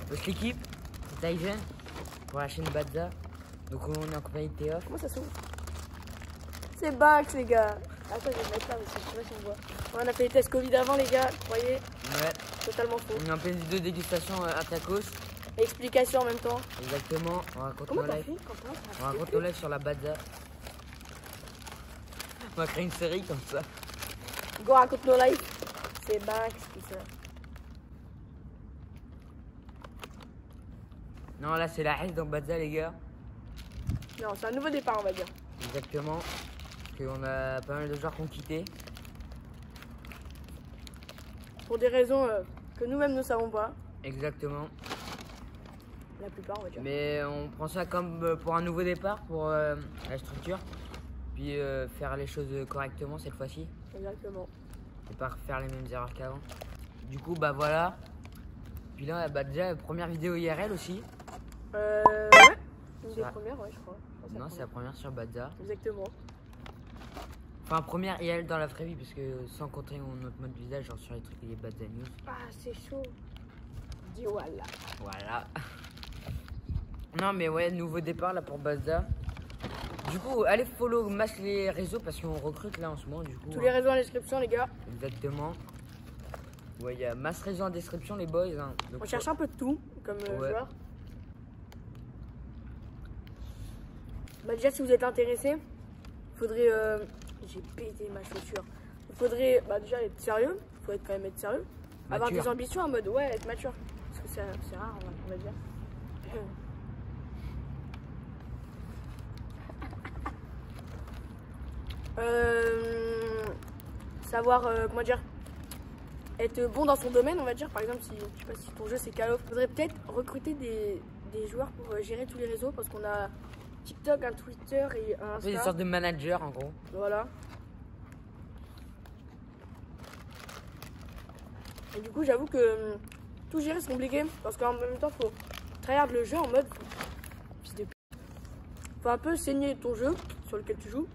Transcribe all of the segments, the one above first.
Donc l'équipe, c'est Tygen pour la chaîne Badza. Donc on est en compagnie de Théof. Comment ça s'ouvre? C'est Bax les gars. Attends, je vais le mettre là parce que je sais pas si on voit. Ouais, on a fait les tests Covid avant les gars, vous croyez? Ouais. Totalement faux. On est en pleine vidéo de dégustation à tacos. Explication en même temps. Exactement. On raconte Comment nos t'as lives. fait Quentin? On raconte nos lives sur la Badza. On va créer une série comme ça. Go, raconte nos lives. C'est Bax tout ça. Non, là c'est la haine dans Badza les gars. Non, c'est un nouveau départ on va dire. Exactement. Parce qu'on a pas mal de joueurs qui ont quitté. Pour des raisons que nous-mêmes ne savons pas. Exactement. La plupart on va dire. Mais on prend ça comme pour un nouveau départ pour la structure. Puis faire les choses correctement cette fois-ci. Exactement. Et pas faire les mêmes erreurs qu'avant. Du coup, bah voilà. Puis là, bah déjà, première vidéo IRL aussi. Ouais. Une des Ça- premières, ouais, je crois. Non, c'est la première sur Badza. Exactement. Enfin, première IRL dans la vraie vie, parce que sans compter notre mode visage, genre sur les trucs des Badza News. Ah, c'est chaud. Dis voilà. Voilà. Non, mais ouais, nouveau départ là pour Badza. Du coup, allez follow masse les réseaux parce qu'on recrute là en ce moment. Du coup, Tous les réseaux en description les gars. Exactement. Ouais, il y a masse réseau en description, les boys. Hein. Donc, On cherche un peu de tout comme Ouais. joueur. Bah déjà si vous êtes intéressé, il faudrait... J'ai pété ma chaussure. Il faudrait bah, déjà être sérieux. Il faut quand même être sérieux. Avoir Mature. des ambitions en mode ouais, être mature. Parce que c'est rare on va dire. Savoir, comment dire, être bon dans son domaine, on va dire. Par exemple, si, je sais pas si ton jeu c'est Call of, faudrait peut-être recruter des joueurs pour gérer tous les réseaux parce qu'on a TikTok, un Twitter et un c'est des Insta. sortes de managers en gros. Voilà. Et du coup, j'avoue que tout gérer c'est compliqué parce qu'en même temps, faut tryhard le jeu en mode. Faut un peu saigner ton jeu sur lequel tu joues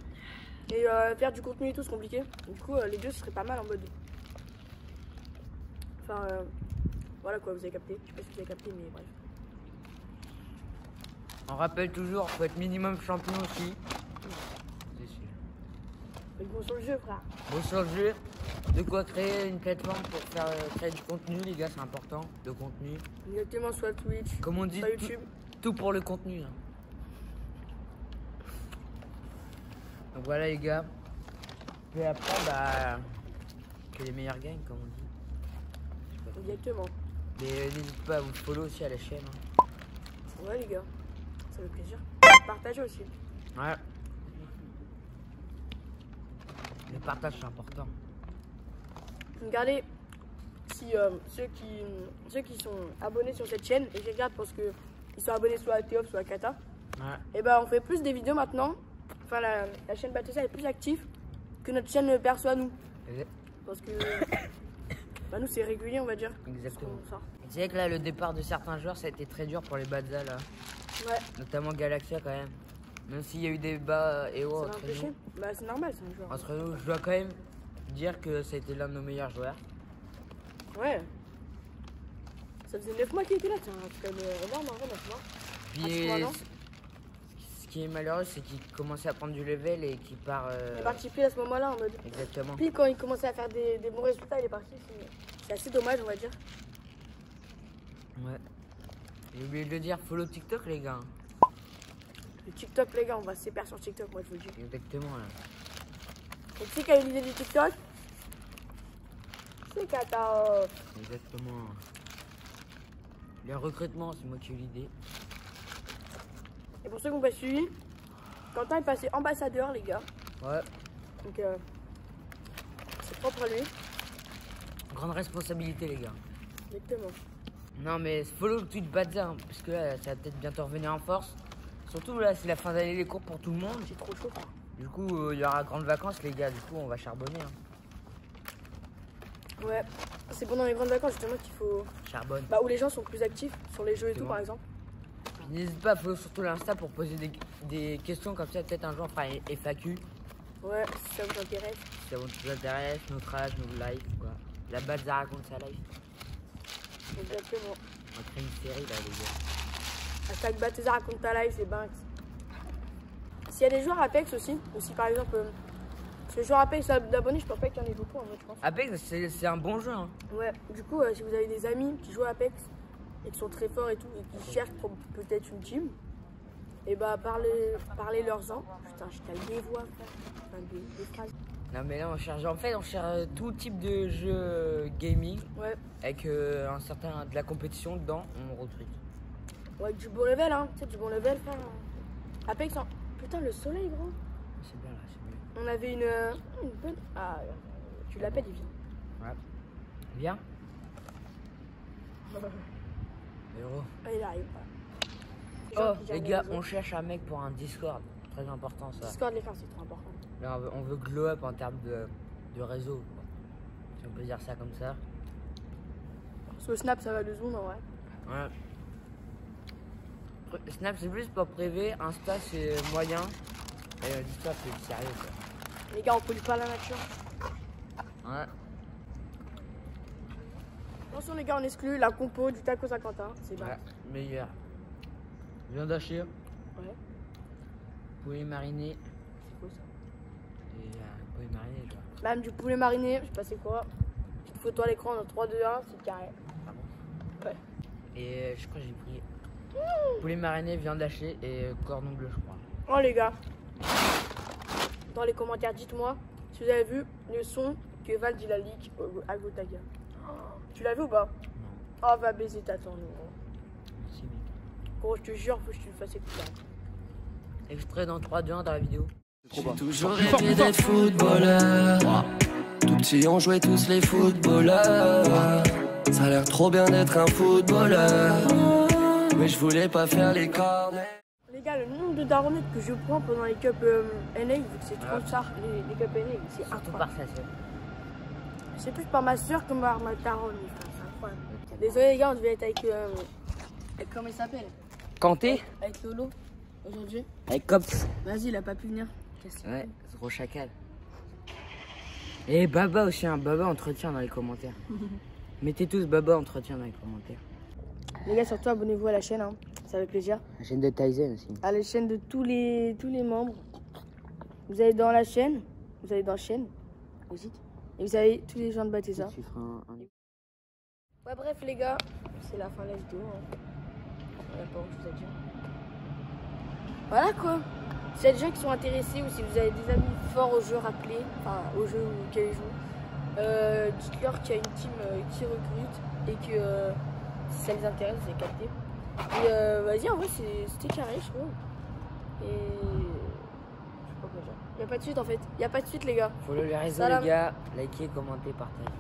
et faire du contenu et tout, c'est compliqué. Du coup, les deux ce serait pas mal en mode. Enfin, voilà quoi, vous avez capté. Je sais pas si vous avez capté, mais bref. On rappelle toujours, faut être minimum champion aussi. C'est sûr. Faut être bon sur le jeu, frère. Bon sur le jeu, de quoi créer une plateforme pour faire créer du contenu, les gars, c'est important. Le contenu. Exactement, soit Twitch, Comme on dit, soit YouTube. tout pour le contenu. Hein. Donc voilà les gars. Et après, bah, que les meilleurs gagnent, comme on dit. Exactement. Mais n'hésitez pas à vous follow aussi à la chaîne. Hein. Ouais, les gars, ça fait plaisir. Partagez aussi. Ouais. Le partage c'est important. Regardez si ceux qui sont abonnés sur cette chaîne, et je regarde parce que ils sont abonnés soit à Théof, soit à Kata, Ouais. et ben on fait plus des vidéos maintenant. Enfin, la chaîne Batessa est plus active que notre chaîne perso à nous. Parce que bah, nous, c'est régulier, on va dire. Exactement. Ce qu'on sort. C'est vrai que là, le départ de certains joueurs, ça a été très dur pour les Badza là. Ouais, Notamment Galaxia quand même. Même s'il y a eu des bas et hauts ça va entre empêcher. nous. Bah, c'est normal, c'est un joueur. Entre nous, je dois quand même dire que ça a été l'un de nos meilleurs joueurs. Ouais. Ça faisait 9 mois qu'il était là, c'est quand même énorme en vrai, 9 mois. Puis, Ah, c'est moi, ce qui est malheureux, c'est qu'il commençait à prendre du level et qu'il part. Il est parti pile à ce moment-là en mode. Exactement. Puis quand il commençait à faire des bons résultats, il est parti. C'est assez dommage, on va dire. Ouais. J'ai oublié de le dire, follow TikTok les gars. Le TikTok, les gars, on va se faire sur TikTok, moi je vous le dis. Exactement là. Et tu sais quelle est l'idée du TikTok? C'est Kata. Exactement. Le recrutement, c'est moi qui ai eu l'idée. Et pour ceux qui m'ont pas suivi, Quentin est passé ambassadeur, les gars. Ouais. Donc, c'est propre à lui. Grande responsabilité les gars. Exactement. Non mais follow le tweet Badza hein, parce que là ça va peut-être bientôt revenir en force. Surtout là c'est la fin d'année des cours pour tout le monde. C'est trop chaud, frère. Du coup il y aura grandes vacances les gars, du coup on va charbonner. Hein. Ouais. C'est pendant les grandes vacances justement qu'il faut. Charbonne. Bah, où les gens sont plus actifs sur les jeux et tout, Exactement. par exemple. Puis n'hésite pas à follow surtout l'Insta pour poser des questions comme ça, peut-être un jour on fera une FAQ. Ouais, si ça vous intéresse. Si ça vous intéresse, notre âge, nos lives quoi. La Badza raconte sa life. Exactement. On crée une série là, les gars. Hashtag Bethesda raconte ta life, c'est Banks. S'il y a des joueurs Apex aussi par exemple, parce que les joueurs Apex d'abonnés, je pense pas qu'il y en ait beaucoup en fait, je pense. Apex, c'est un bon jeu. Hein. Ouais, du coup, si vous avez des amis qui jouent à Apex et qui sont très forts et tout, et qui cherchent pour peut-être une team, et bah parlez-leur-en. Putain, je cale des voix, enfin, des phrases. Non mais là on cherche tout type de jeu gaming. Ouais. Avec de la compétition dedans, on recrute. Ouais, du bon level, hein. Tu sais, du bon level, frère. Apex, hein. Putain, le soleil, gros. C'est bien là, c'est mieux. On avait une bonne. Ah, tu l'appelles, il vient. Ouais. Viens. Héros. Ah, il arrive. Oh, les gars, on cherche un mec pour un Discord. Très important ça. Discord, les frères, c'est trop important. Là, on veut glow up en termes de réseau. Quoi. Si on peut dire ça comme ça. Sur Snap, ça va 2 secondes en vrai. Ouais. Snap, c'est plus pour privé. Insta, c'est moyen. Et Discord, c'est du sérieux. Quoi. Les gars, on pollue pas la nature. Ouais. Attention, les gars, on exclut la compo du taco Saint-Quentin. C'est bien. Ouais, meilleur. Viande hachée. Ouais. Poulet mariné. C'est quoi ça? Et poulet mariné, je vois. Même du poulet mariné, je sais pas c'est quoi. Petite photo à l'écran dans 3, 2, 1, c'est carré. Ah bon? Ouais. Et je crois que j'ai pris poulet mariné, viande hachée et cordon bleu, je crois. Oh les gars, dans les commentaires, dites-moi si vous avez vu le son que Val dit la leak à Gotaga. Tu l'as vu ou pas? Non. Oh, va baiser ta tonne, gros. Merci, mec. Gros, je te jure, faut que je te le fasse écouter. Extrait dans 3, 2, 1 dans la vidéo. J'ai toujours rêvé d'être footballeur. Tout petit, on jouait tous les footballeurs. Ça a l'air trop bien d'être un footballeur. Mais je voulais pas faire les cornets. Les gars, le nombre de daronnettes que je prends pendant les cups NA, vu que c'est trop tard, les cups NA, c'est Surtout incroyable. par sa sœur. C'est plus par ma soeur que par ma daronne, c'est incroyable. Désolé les gars, on devait être avec comment il s'appelle? Kanté? Avec Lolo, aujourd'hui. Avec Cops. Vas-y, il a pas pu venir. Ouais, gros chacal. Et Baba aussi, hein. Baba entretien dans les commentaires. Mettez tous Baba entretien dans les commentaires. Les gars, surtout abonnez-vous à la chaîne, hein. Ça fait plaisir. La chaîne de Tyson aussi. À la chaîne de tous les membres. Vous allez dans la chaîne, vous allez dans chaîne, aussi. Et vous avez tous les gens de Bethesda. Tu feras un... Ouais, bref, les gars, c'est la fin de la vidéo. Hein. Voilà pas autre chose à dire. Voilà quoi. S'il y a des gens qui sont intéressés ou si vous avez des amis forts au jeu, rappelez, enfin au jeu auquel ils jouent, dites-leur qu'il y a une team qui recrute et que si ça les intéresse, vous avez capté. Et vas-y, en vrai, c'était carré, je trouve. Et je sais pas quoi dire. Il n'y a pas de suite en fait. Il n'y a pas de suite, les gars. Follow les réseaux, Salam. les gars. Likez, commentez, partagez.